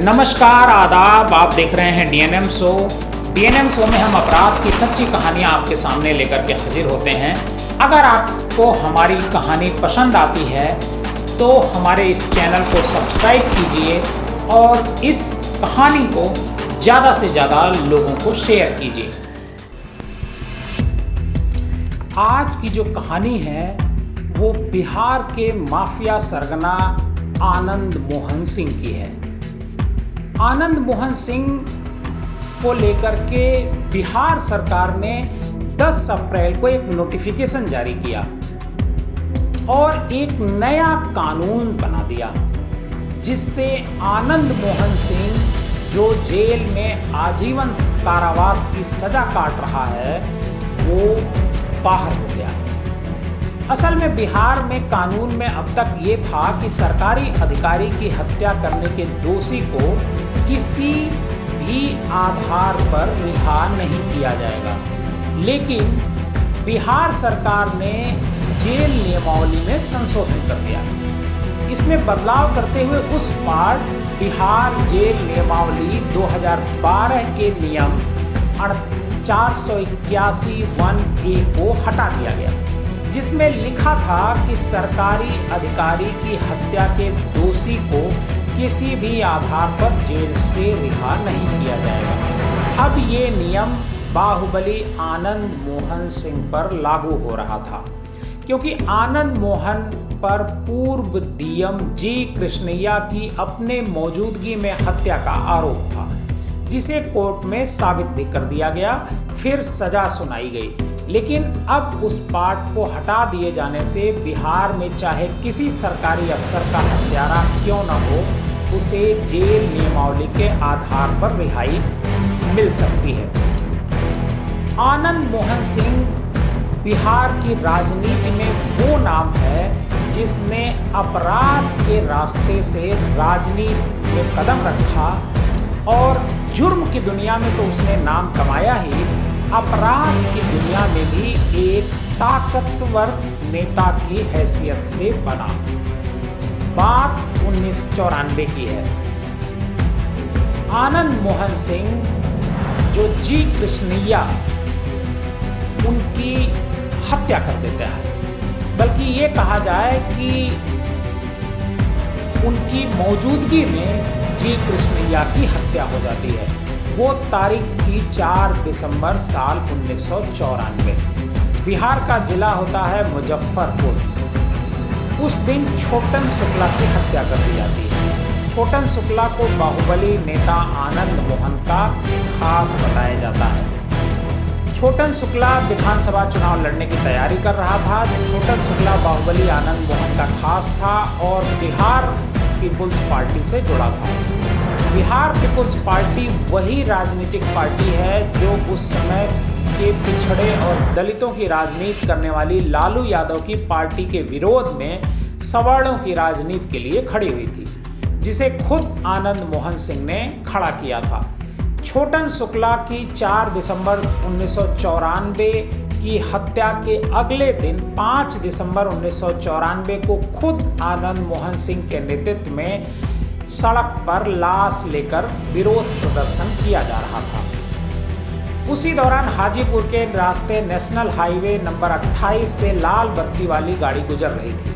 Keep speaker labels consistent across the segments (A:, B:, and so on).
A: नमस्कार आदाब, आप देख रहे हैं डीएनएम शो। डीएनएम शो में हम अपराध की सच्ची कहानियां आपके सामने लेकर के हाजिर होते हैं। अगर आपको हमारी कहानी पसंद आती है तो हमारे इस चैनल को सब्सक्राइब कीजिए और इस कहानी को ज़्यादा से ज़्यादा लोगों को शेयर कीजिए। आज की जो कहानी है वो बिहार के माफिया सरगना आनंद मोहन सिंह की है। आनंद मोहन सिंह को लेकर के बिहार सरकार ने 10 अप्रैल को एक नोटिफिकेशन जारी किया और एक नया कानून बना दिया, जिससे आनंद मोहन सिंह जो जेल में आजीवन कारावास की सजा काट रहा है वो बाहर हो गया। असल में बिहार में कानून में अब तक ये था कि सरकारी अधिकारी की हत्या करने के दोषी को किसी भी आधार पर रिहा नहीं किया जाएगा, लेकिन बिहार सरकार ने जेल नियमावली में संशोधन कर दिया। इसमें बदलाव करते हुए उस पार्ट बिहार जेल नियमावली 2012 के नियम 481(1)(a) को हटा दिया गया, जिसमें लिखा था कि सरकारी अधिकारी की हत्या के दोषी को किसी भी आधार पर जेल से रिहा नहीं किया जाएगा। अब ये नियम बाहुबली आनंद मोहन सिंह पर लागू हो रहा था, क्योंकि आनंद मोहन पर पूर्व डीएम जी कृष्णैया की अपने मौजूदगी में हत्या का आरोप था, जिसे कोर्ट में साबित भी कर दिया गया। फिर सजा सुनाई गई, लेकिन अब उस पार्ट को हटा दिए जाने से बिहार में चाहे किसी सरकारी अफसर का हत्यारा क्यों न हो, उसे जेल नियमावली के आधार पर रिहाई मिल सकती है। आनंद मोहन सिंह बिहार की राजनीति में वो नाम है जिसने अपराध के रास्ते से राजनीति में कदम रखा, और जुर्म की दुनिया में तो उसने नाम कमाया ही, अपराध की दुनिया में भी एक ताकतवर नेता की हैसियत से बना। बात 1994 की है। आनंद मोहन सिंह जो जी कृष्णैया उनकी हत्या कर देता है, बल्कि ये कहा जाए कि उनकी मौजूदगी में जी कृष्णैया की हत्या हो जाती है। वो तारीख थी 4 दिसंबर साल 1994। बिहार का जिला होता है मुजफ्फरपुर। उस दिन छोटन शुक्ला की हत्या कर दी जाती है। छोटन शुक्ला को बाहुबली नेता आनंद मोहन का खास बताया जाता है। छोटन शुक्ला विधानसभा चुनाव लड़ने की तैयारी कर रहा था। छोटन शुक्ला बाहुबली आनंद मोहन का खास था और बिहार पीपुल्स पार्टी से जुड़ा था। बिहार पीपुल्स पार्टी वही राजनीतिक पार्टी है जो उस समय के पिछड़े और दलितों की राजनीति करने वाली लालू यादव की पार्टी के विरोध में सवर्णों की राजनीति के लिए खड़ी हुई थी, जिसे खुद आनंद मोहन सिंह ने खड़ा किया था। छोटन शुक्ला की 4 दिसंबर 1994 की हत्या के अगले दिन 5 दिसंबर 1994 को खुद आनंद मोहन सिंह के नेतृत्व में सड़क पर लाश लेकर विरोध प्रदर्शन किया जा रहा था। उसी दौरान हाजीपुर के रास्ते नेशनल हाईवे नंबर 28 से लाल बत्ती वाली गाड़ी गुजर रही थी।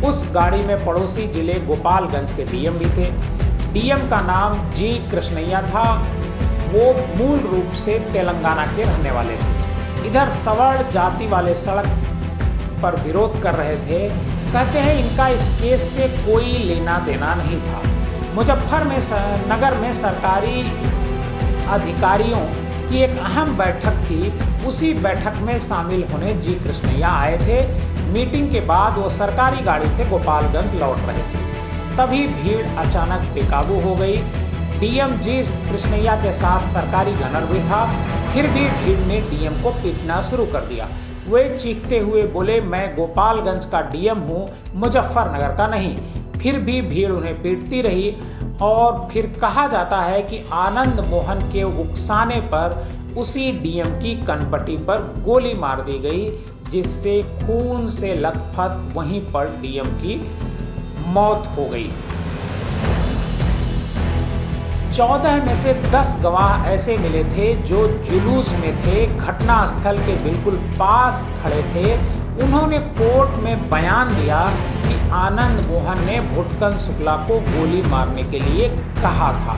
A: उस गाड़ी में पड़ोसी जिले गोपालगंज के डीएम भी थे। डीएम का नाम जी कृष्णैया था। वो मूल रूप से तेलंगाना के रहने वाले थे। इधर सवर्ण जाति वाले सड़क पर विरोध कर रहे थे। कहते हैं इनका इस केस से कोई लेना देना नहीं था। मुजफ्फरनगर में सरकारी अधिकारियों की एक अहम बैठक थी। उसी बैठक में शामिल होने जी कृष्णैया आए थे। मीटिंग के बाद वो सरकारी गाड़ी से गोपालगंज लौट रहे थे। तभी भीड़ अचानक बेकाबू हो गई। डीएम जी कृष्णैया के साथ सरकारी गनर भी था। फिर भी भीड़ ने डीएम को पीटना शुरू कर दिया। वे चीखते हुए बोले, मैं गोपालगंज का डीएम हूँ, मुजफ्फरनगर का नहीं। फिर भी भीड़ उन्हें पीटती रही और फिर कहा जाता है कि आनंद मोहन के उकसाने पर उसी डीएम की कनपटी पर गोली मार दी गई, जिससे खून से लथपथ वहीं पर डीएम की मौत हो गई। 14 में से 10 गवाह ऐसे मिले थे जो जुलूस में थे, घटनास्थल के बिल्कुल पास खड़े थे। उन्होंने कोर्ट में बयान दिया कि आनंद मोहन ने भुटकन शुक्ला को गोली मारने के लिए कहा था।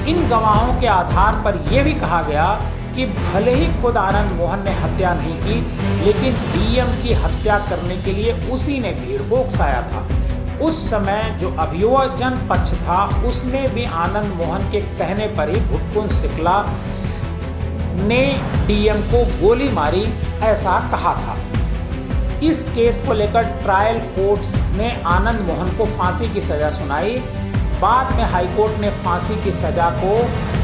A: इन गवाहों के आधार पर यह भी कहा गया कि भले ही खुद आनंद मोहन ने हत्या नहीं की, लेकिन डीएम की हत्या करने के लिए उसी ने भीड़ को उकसाया था। उस समय जो अभियोजन पक्ष था उसने भी आनंद मोहन के कहने पर ही भुटकन शुक्ला ने डीएम को गोली मारी ऐसा कहा था। इस केस को लेकर ट्रायल कोर्ट्स ने आनंद मोहन को फांसी की सजा सुनाई। बाद में हाईकोर्ट ने फांसी की सजा को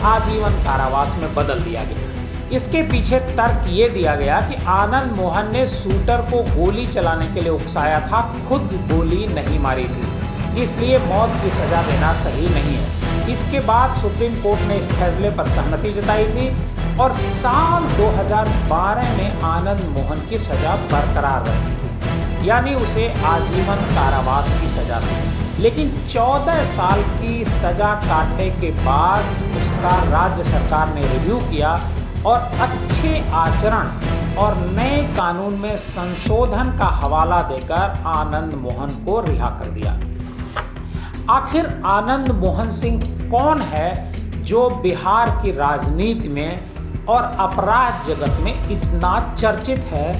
A: आजीवन कारावास में बदल दिया गया। इसके पीछे तर्क ये दिया गया कि आनंद मोहन ने शूटर को गोली चलाने के लिए उकसाया था, खुद गोली नहीं मारी थी, इसलिए मौत की सजा देना सही नहीं है। इसके बाद सुप्रीम कोर्ट ने इस फैसले पर सहमति जताई थी और साल 2012 में आनंद मोहन की सजा बरकरार रखी थी, यानी उसे आजीवन कारावास की सजा थी। लेकिन 14 साल की सजा काटने के बाद उसका राज्य सरकार ने रिव्यू किया और अच्छे आचरण और नए कानून में संशोधन का हवाला देकर आनंद मोहन को रिहा कर दिया। आखिर आनंद मोहन सिंह कौन है जो बिहार की राजनीति में और अपराध जगत में इतना चर्चित है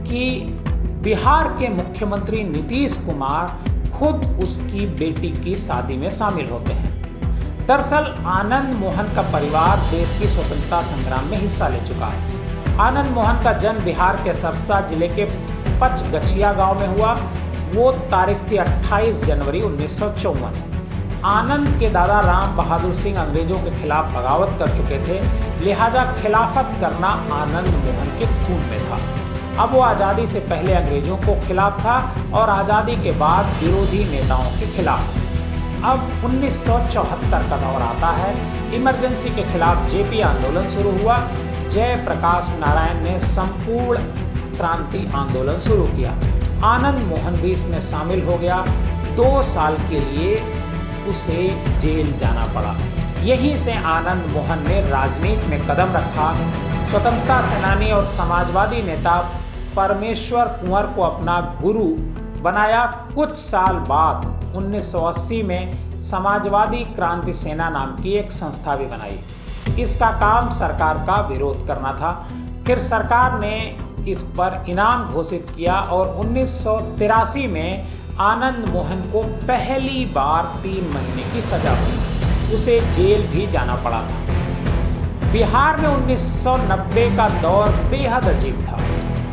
A: कि बिहार के मुख्यमंत्री नीतीश कुमार खुद उसकी बेटी की शादी में शामिल होते हैं। दरअसल आनंद मोहन का परिवार देश की स्वतंत्रता संग्राम में हिस्सा ले चुका है। आनंद मोहन का जन्म बिहार के सरसा जिले के पचगछिया गांव में हुआ। वो तारीख थी 28 जनवरी 1954। आनंद के दादा राम बहादुर सिंह अंग्रेजों के खिलाफ बगावत कर चुके थे, लिहाजा खिलाफत करना आनंद मोहन के खून में था। अब वो आज़ादी से पहले अंग्रेजों को खिलाफ था और आज़ादी के बाद विरोधी नेताओं के खिलाफ। अब 1974 का दौर आता है। इमरजेंसी के खिलाफ जेपी आंदोलन शुरू हुआ। जयप्रकाश नारायण ने संपूर्ण क्रांति आंदोलन शुरू किया। आनंद मोहन भी इसमें शामिल हो गया। 2 साल के लिए उसे जेल जाना पड़ा। यहीं से आनंद मोहन ने राजनीति में कदम रखा। स्वतंत्रता सेनानी और समाजवादी नेता परमेश्वर कुंवर को अपना गुरु बनाया। कुछ साल बाद 1980 में समाजवादी क्रांति सेना नाम की एक संस्था भी बनाई। इसका काम सरकार का विरोध करना था। फिर सरकार ने इस पर इनाम घोषित किया और 1983 में आनंद मोहन को पहली बार 3 महीने की सजा हुई। उसे जेल भी जाना पड़ा था। बिहार में 1990 का दौर बेहद अजीब था।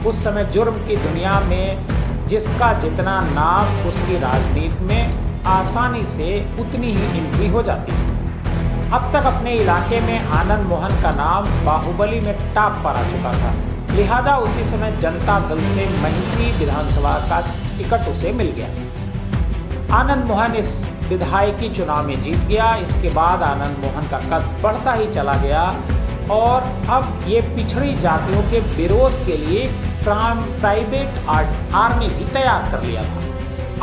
A: उस समय जुर्म की दुनिया में जिसका जितना नाम उसकी राजनीति में आसानी से उतनी ही एंट्री हो जाती है। अब तक अपने इलाके में आनंद मोहन का नाम बाहुबली में टॉप पर आ चुका था, लिहाजा उसी समय जनता दल से महिषी विधानसभा का टिकट उसे मिल गया। आनंद मोहन इस विधायकी चुनाव में जीत गया। इसके बाद आनंद मोहन का कद बढ़ता ही चला गया और अब ये पिछड़ी जातियों के विरोध के लिए प्राइवेट आर्मी भी तैयार कर लिया था।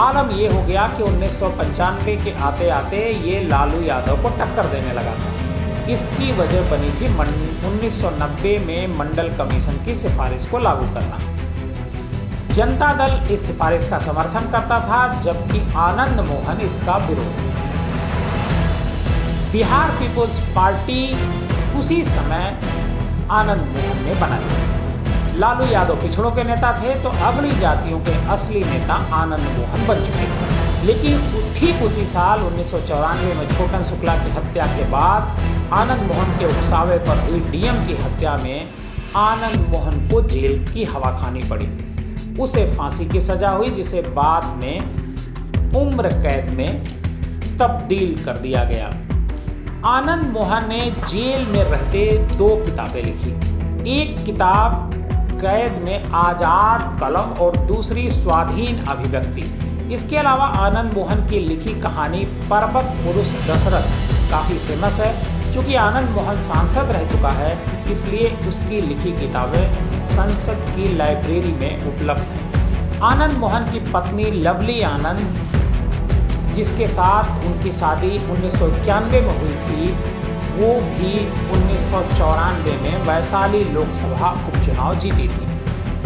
A: आलम यह हो गया कि 1995 के आते आते ये लालू यादव को टक्कर देने लगा था। इसकी वजह बनी थी 1990 में मंडल कमीशन की सिफारिश को लागू करना। जनता दल इस सिफारिश का समर्थन करता था, जबकि आनंद मोहन इसका विरोध। बिहार पीपुल्स पार्टी उसी समय आनंद मोहन ने बनाई। लालू यादव पिछड़ों के नेता थे तो अगड़ी जातियों के असली नेता आनंद मोहन बन चुके थे। लेकिन ठीक उसी साल 1994 में छोटन शुक्ला की हत्या के बाद आनंद मोहन के उकसावे पर हुई डीएम की हत्या में आनंद मोहन को जेल की हवा खानी पड़ी। उसे फांसी की सजा हुई, जिसे बाद में उम्र कैद में तब्दील कर दिया गया। आनंद मोहन ने जेल में रहते 2 किताबें लिखी। एक किताब कैद में आजाद कलम और दूसरी स्वाधीन अभिव्यक्ति। इसके अलावा आनंद मोहन की लिखी कहानी पर्वत पुरुष दशरथ काफ़ी फेमस है। चूँकि आनंद मोहन सांसद रह चुका है, इसलिए उसकी लिखी किताबें संसद की लाइब्रेरी में उपलब्ध हैं। आनंद मोहन की पत्नी लवली आनंद जिसके साथ उनकी शादी 1991 में हुई थी, वो भी 1994 में वैशाली लोकसभा उपचुनाव जीती थी।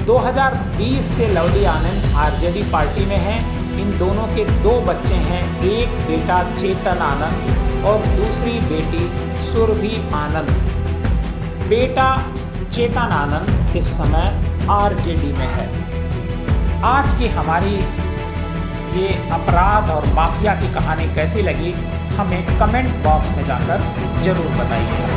A: 2020 से लवली आनंद आरजेडी पार्टी में हैं। इन दोनों के 2 बच्चे हैं, एक बेटा चेतन आनंद और दूसरी बेटी सुरभि आनंद। बेटा चेतन आनंद इस समय आरजेडी में है। आज की हमारी ये अपराध और माफिया की कहानी कैसी लगी, हमें कमेंट बॉक्स में जाकर जरूर बताइए।